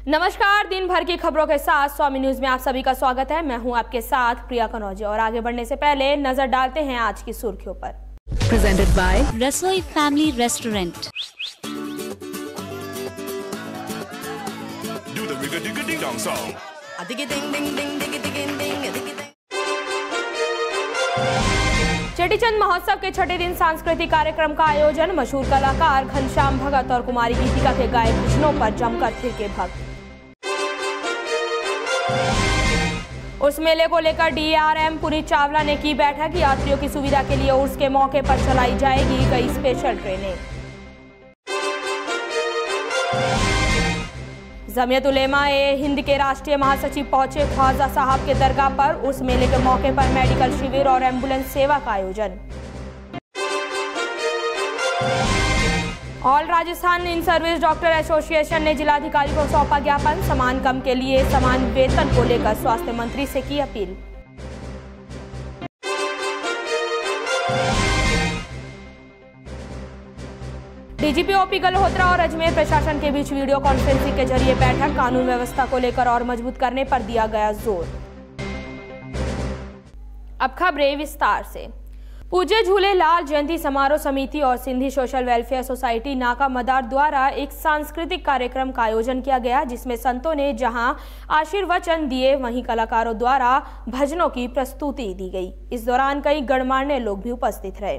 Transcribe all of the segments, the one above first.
नमस्कार, दिन भर की खबरों के साथ स्वामी न्यूज में आप सभी का स्वागत है। मैं हूं आपके साथ प्रिया कनौजिया और आगे बढ़ने से पहले नजर डालते हैं आज की सुर्खियों पर। प्रेजेंटेड बाय रसोई फैमिली रेस्टोरेंट। चेटीचंद महोत्सव के छठे दिन सांस्कृतिक कार्यक्रम का आयोजन। मशहूर कलाकार घनश्याम भगत और कुमारी गीतिका के गाए भजनों पर जमकर थिरके भक्त। उर्स मेले को लेकर डीआरएम पुनीत चावला ने की बैठक। यात्रियों की सुविधा के लिए उर्स के मौके पर चलाई जाएगी कई स्पेशल ट्रेनें। जमीयत उलेमा ए हिंद के राष्ट्रीय महासचिव पहुंचे ख्वाजा साहब के दरगाह पर। उर्स मेले के मौके पर मेडिकल शिविर और एम्बुलेंस सेवा का आयोजन। All Rajasthan in service doctor association ने जिलाधिकारी को सौंपा ज्ञापन। समान कम के लिए समान वेतन को लेकर स्वास्थ्य मंत्री से की अपील। डीजीपी ओपी गल्होत्रा और अजमेर प्रशासन के बीच वीडियो कॉन्फ्रेंसिंग के जरिए बैठक। कानून व्यवस्था को लेकर और मजबूत करने पर दिया गया जोर। अब खबरें विस्तार से। पूज्य झूलेलाल जयंती समारोह समिति और सिंधी सोशल वेलफेयर सोसाइटी नाका मदार द्वारा एक सांस्कृतिक कार्यक्रम का आयोजन किया गया, जिसमें संतों ने जहां आशीर्वचन दिए वहीं कलाकारों द्वारा भजनों की प्रस्तुति दी गई। इस दौरान कई गणमान्य लोग भी उपस्थित रहे।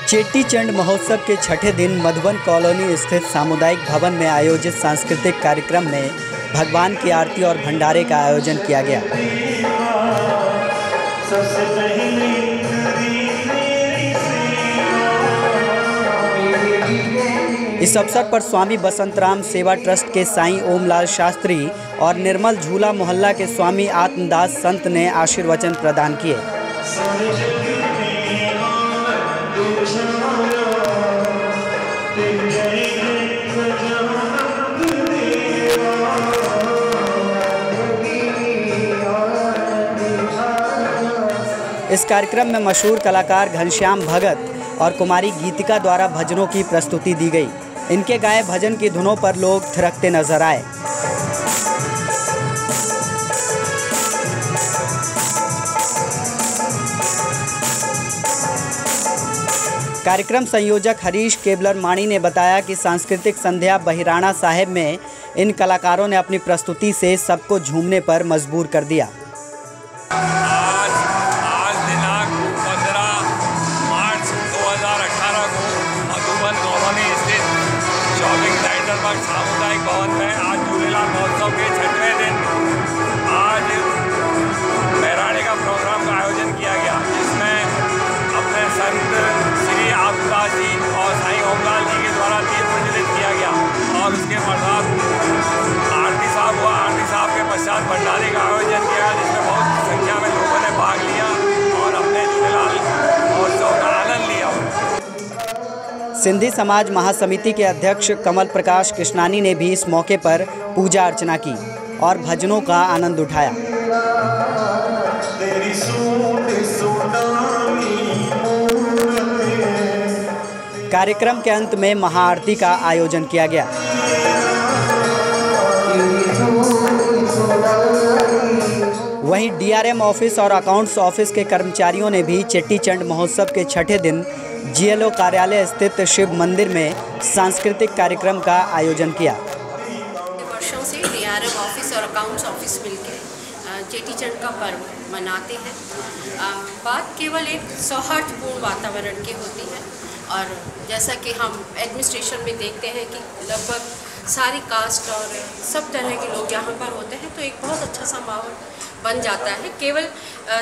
चेटीचंड महोत्सव के छठे दिन मधुबन कॉलोनी स्थित सामुदायिक भवन में आयोजित सांस्कृतिक कार्यक्रम में भगवान की आरती और भंडारे का आयोजन किया गया। इस अवसर पर स्वामी बसंतराम सेवा ट्रस्ट के साईं ओमलाल शास्त्री और निर्मल झूला मोहल्ला के स्वामी आत्मदास संत ने आशीर्वचन प्रदान किए। इस कार्यक्रम में मशहूर कलाकार घनश्याम भगत और कुमारी गीतिका द्वारा भजनों की प्रस्तुति दी गई। इनके गाए भजन की धुनों पर लोग थिरकते नजर आए। कार्यक्रम संयोजक हरीश केवलर माणी ने बताया कि सांस्कृतिक संध्या बहिराणा साहिब में इन कलाकारों ने अपनी प्रस्तुति से सबको झूमने पर मजबूर कर दिया। आज दिनांक 15 मार्च 2018 को मधुबन कॉलोनी स्थित शॉपिंग सेंटर पर सामुदायिक भवन में आज झूलेलाल महोत्सव के छठवें दिन आज बहिराणे का प्रोग्राम का आयोजन किया गया, जिसमें अपने संत श्री आत्मदास जी और साईं ओमलाल जी के द्वारा दीप प्रज्वलित किया गया और उसके पश्चात आरती साहब हुआ। आरती साहब के पश्चात भंडारे का आयोजन किया, जिसमें बहुत संख्या में लोगों ने भाग लिया और अपने झूलेलाल महोत्सव का आनंद लिया। सिंधी समाज महासमिति के अध्यक्ष कमल प्रकाश कृष्णानी ने भी इस मौके पर पूजा अर्चना की और भजनों का आनंद उठाया। कार्यक्रम के अंत में महाआरती का आयोजन किया गया। वहीं डीआरएम ऑफिस और अकाउंट्स ऑफिस के कर्मचारियों ने भी चेटीचंड महोत्सव के छठे दिन जीएलओ कार्यालय स्थित शिव मंदिर में सांस्कृतिक कार्यक्रम का आयोजन किया। वर्षों से डीआरएम ऑफिस और अकाउंट्स ऑफिस मिलकर चेटीचंड का पर्व मनाते हैं। बात केवल एक सौहार्दपूर्ण वातावरण की होती है और जैसा कि हम एडमिनिस्ट्रेशन में देखते हैं कि लगभग सारी कास्ट और सब तरह के लोग यहाँ पर होते हैं, तो एक बहुत अच्छा सा माहौल बन जाता है। केवल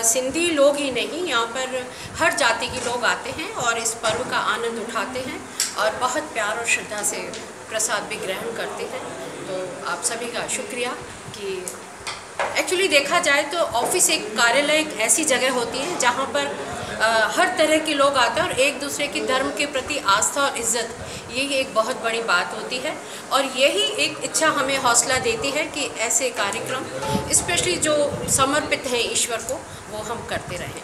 सिंधी लोग ही नहीं, यहाँ पर हर जाति के लोग आते हैं और इस पर्व का आनंद उठाते हैं और बहुत प्यार और श्रद्धा से प्रसाद भी ग्रहण करते हैं। तो आप सभी का शुक्रिया कि एक्चुअली देखा जाए तो ऑफिस एक कार्यालय एक ऐसी जगह होती है जहाँ पर हर तरह के लोग आते हैं और एक दूसरे के धर्म के प्रति आस्था और इज्जत, यही एक बहुत बड़ी बात होती है और यही एक इच्छा हमें हौसला देती है कि ऐसे कार्यक्रम स्पेशली जो समर्पित हैं ईश्वर को, वो हम करते रहें।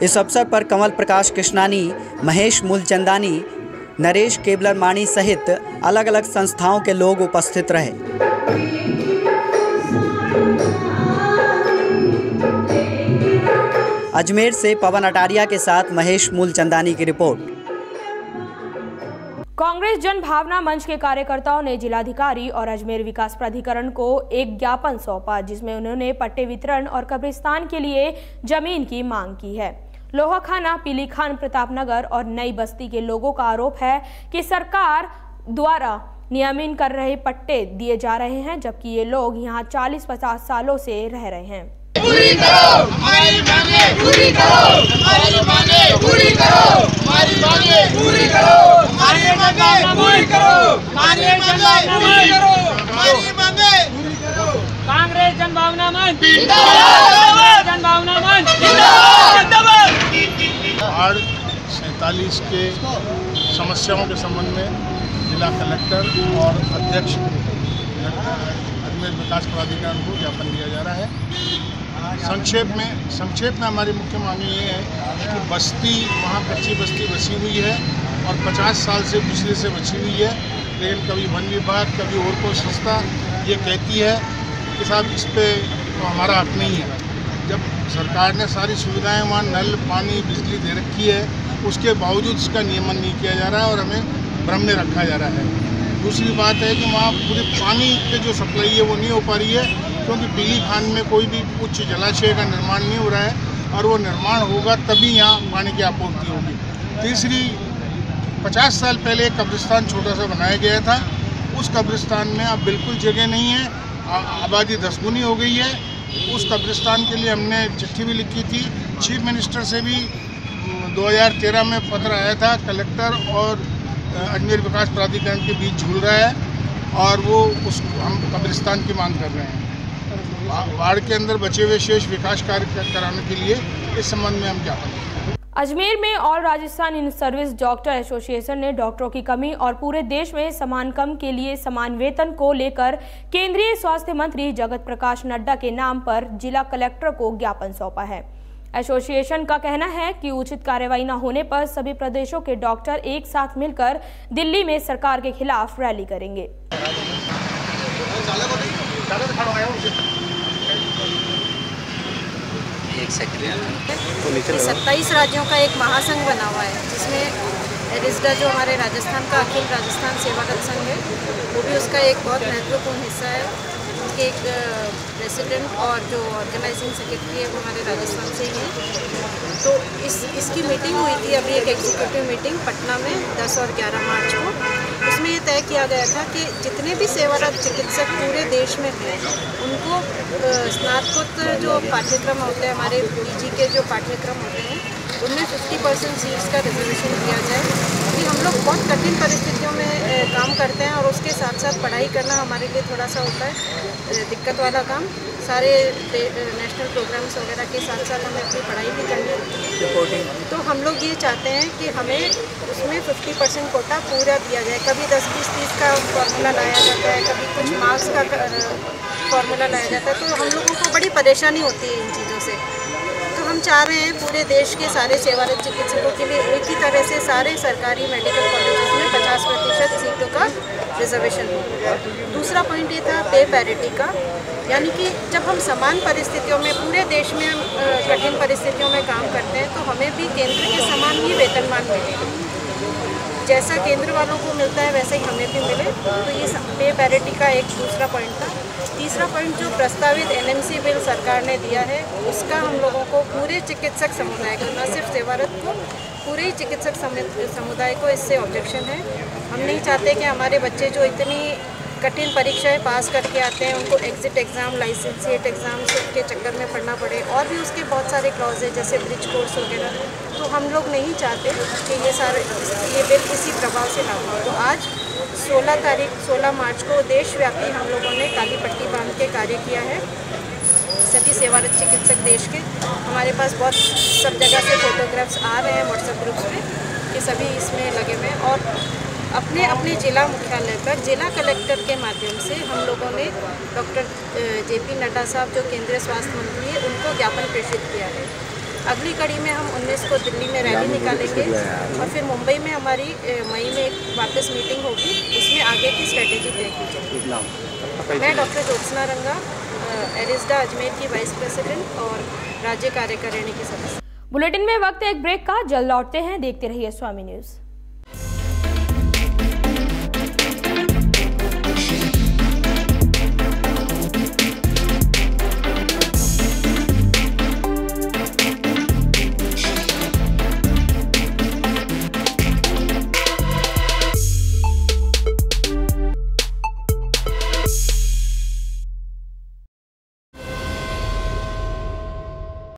इस अवसर पर कमल प्रकाश कृष्णानी, महेश मूलचंदानी, नरेश केबलरमाणी सहित अलग अलग संस्थाओं के लोग उपस्थित रहे। अजमेर से पवन अटारिया के साथ महेश मूलचंदानी की रिपोर्ट। कांग्रेस जन भावना मंच के कार्यकर्ताओं ने जिलाधिकारी और अजमेर विकास प्राधिकरण को एक ज्ञापन सौंपा, जिसमें उन्होंने पट्टे वितरण और कब्रिस्तान के लिए जमीन की मांग की है। लोहाखाना, पीली खान, प्रताप नगर और नई बस्ती के लोगों का आरोप है कि सरकार द्वारा नियमन कर रहे पट्टे दिए जा रहे हैं, जबकि ये लोग यहाँ 40-50 सालों से रह रहे हैं। पूरी करो हमारी मांगे, पूरी करो हमारी मांगे, पूरी करो हमारी मांगे, पूरी करो हमारी मांगे, पूरी करो हमारी मांगे, पूरी करो हमारी मांगे। कांग्रेस जन भावना मंच जिंदाबाद, जन भावना मंच जिंदाबाद। 47 के समस्याओं के संबंध में जिला कलेक्टर और अध्यक्ष अजमेर विकास प्राधिकरण को ज्ञापन दिया जा रहा है। संक्षेप में हमारी मुख्य मांग ये है कि बस्ती, वहाँ कच्ची बस्ती बसी हुई है और 50 साल से पिछले से बची हुई है, लेकिन कभी वन विभाग, कभी और कोई संस्था ये कहती है कि साहब इस पे तो हमारा हक नहीं है। जब सरकार ने सारी सुविधाएं वहाँ नल, पानी, बिजली दे रखी है, उसके बावजूद इसका नियमन नहीं किया जा रहा है और हमें भ्रम में रखा जा रहा है। दूसरी बात है कि वहाँ पूरे पानी की जो सप्लाई है वो नहीं हो पा रही है, क्योंकि पीली खान में कोई भी उच्च जलाशय का निर्माण नहीं हो रहा है और वो निर्माण होगा तभी यहाँ पानी की आपूर्ति होगी। तीसरी, 50 साल पहले एक कब्रिस्तान छोटा सा बनाया गया था, उस कब्रिस्तान में अब बिल्कुल जगह नहीं है, आबादी 10 गुनी हो गई है। उस कब्रिस्तान के लिए हमने चिट्ठी भी लिखी थी, चीफ मिनिस्टर से भी 2013 में पत्र आया था। कलेक्टर और अजमेर विकास प्राधिकरण के बीच झूल रहा है और वो हम कब्रिस्तान की मांग कर रहे हैं। वार्ड के अंदर बचे हुए शेष विकास कार्य कराने के लिए इस संबंध में हम ज्ञापन देंगे। अजमेर में all Rajasthan in service doctor association ने डॉक्टरों की कमी और पूरे देश में समान कम के लिए समान वेतन को लेकर केंद्रीय स्वास्थ्य मंत्री जगत प्रकाश नड्डा के नाम पर जिला कलेक्टर को ज्ञापन सौंपा है। एसोसिएशन का कहना है कि उचित कार्रवाई न होने पर सभी प्रदेशों के डॉक्टर एक साथ मिलकर दिल्ली में सरकार के खिलाफ रैली करेंगे। 27 राज्यों का एक महासंघ बना हुआ है, जिसमें एरिस्डा जो हमारे राजस्थान का अखिल राजस्थान सेवारत संघ है, वो भी उसका एक बहुत महत्वपूर्ण हिस्सा है। उनके एक प्रेसिडेंट और जो ऑर्गेनाइजिंग सेक्रेटरी है वो हमारे राजस्थान से ही हैं। तो इसकी मीटिंग हुई थी अभी, एक एग्जीक्यूटिव मीटिंग पटना में 10 और 11 मार्च को। उसमें ये तय किया गया था कि जितने भी सेवारत चिकित्सक पूरे देश में हैं, उनको स्नातकोत्तर जो पाठ्यक्रम होते हैं, हमारे पीजी के जो पाठ्यक्रम होते हैं, उनमें 50% सीट्स का रिजर्वेशन दिया जाए। कि हम लोग बहुत कठिन परिस्थितियों में काम करते हैं और उसके साथ साथ पढ़ाई करना हमारे लिए थोड़ा सा होता है दिक्कत वाला काम। सारे नेशनल प्रोग्राम्स वगैरह के साथ साथ हमें अपनी पढ़ाई भी करनी होती है। तो हम लोग ये चाहते हैं कि हमें उसमें 50% कोटा पूरा दिया जाए। कभी 10-20-30 का फॉर्मूला लाया जाता है, कभी कुछ मार्क्स का फॉर्मूला लाया जाता है, तो हम लोगों को बड़ी परेशानी होती है इन चीज़ों से। तो हम चाह रहे हैं पूरे देश के सारे सेवारत चिकित्सकों के लिए एक ही तरह से सारे सरकारी मेडिकल कॉलेजेस में 50% सीटों का रिजर्वेशन हो। दूसरा पॉइंट ये था पे पैरिटी का, यानी कि जब हम समान परिस्थितियों में पूरे देश में कठिन परिस्थितियों में काम करते हैं, तो हमें भी केंद्र के समान ही वेतनमान मिले। जैसा केंद्र वालों को मिलता है वैसा ही हमें भी मिले। तो ये पे पैरिटी का एक दूसरा पॉइंट था। तीसरा पॉइंट जो प्रस्तावित एनएमसी बिल सरकार ने दिया है, उसका हम लोगों को पूरे चिकित्सक समुदाय को, न सिर्फ सेवारत को, पूरे ही चिकित्सक समुदाय को इससे ऑब्जेक्शन है। हम नहीं चाहते कि हमारे बच्चे जो इतनी कठिन परीक्षाएं पास करके आते हैं, उनको एग्जिट एग्ज़ाम, लाइसेंसिएट एग्ज़ाम के चक्कर में पढ़ना पड़े, और भी उसके बहुत सारे क्लॉज है जैसे ब्रिज कोर्स वगैरह। तो हम लोग नहीं चाहते कि ये बिल इसी प्रभाव से लागू हो। तो आज 16 मार्च को देशव्यापी हम लोगों ने काली पट्टी बांध के कार्य किया है। सभी सेवारत चिकित्सक देश के, हमारे पास बहुत सब जगह से फोटोग्राफ्स आ रहे हैं व्हाट्सएप ग्रुप्स में कि सभी इसमें लगे हुए हैं। और अपने अपने जिला मुख्यालय पर जिला कलेक्टर के माध्यम से हम लोगों ने डॉक्टर JP नड्डा साहब जो केंद्रीय स्वास्थ्य मंत्री है, उनको ज्ञापन प्रेषित किया है। अगली कड़ी में हम 19 को दिल्ली में रैली निकालेंगे और फिर मुंबई में हमारी मई में एक वापस मीटिंग होगी, उसमें आगे की स्ट्रेटेजी तय की जाएगी। मैं डॉक्टर ज्योत्सना रंगा, एरिस्डा अजमेर की वाइस प्रेसिडेंट और राज्य कार्यकारिणी की सदस्य। बुलेटिन में वक्त एक ब्रेक का, जल्द लौटते हैं, देखते रहिए स्वामी न्यूज़।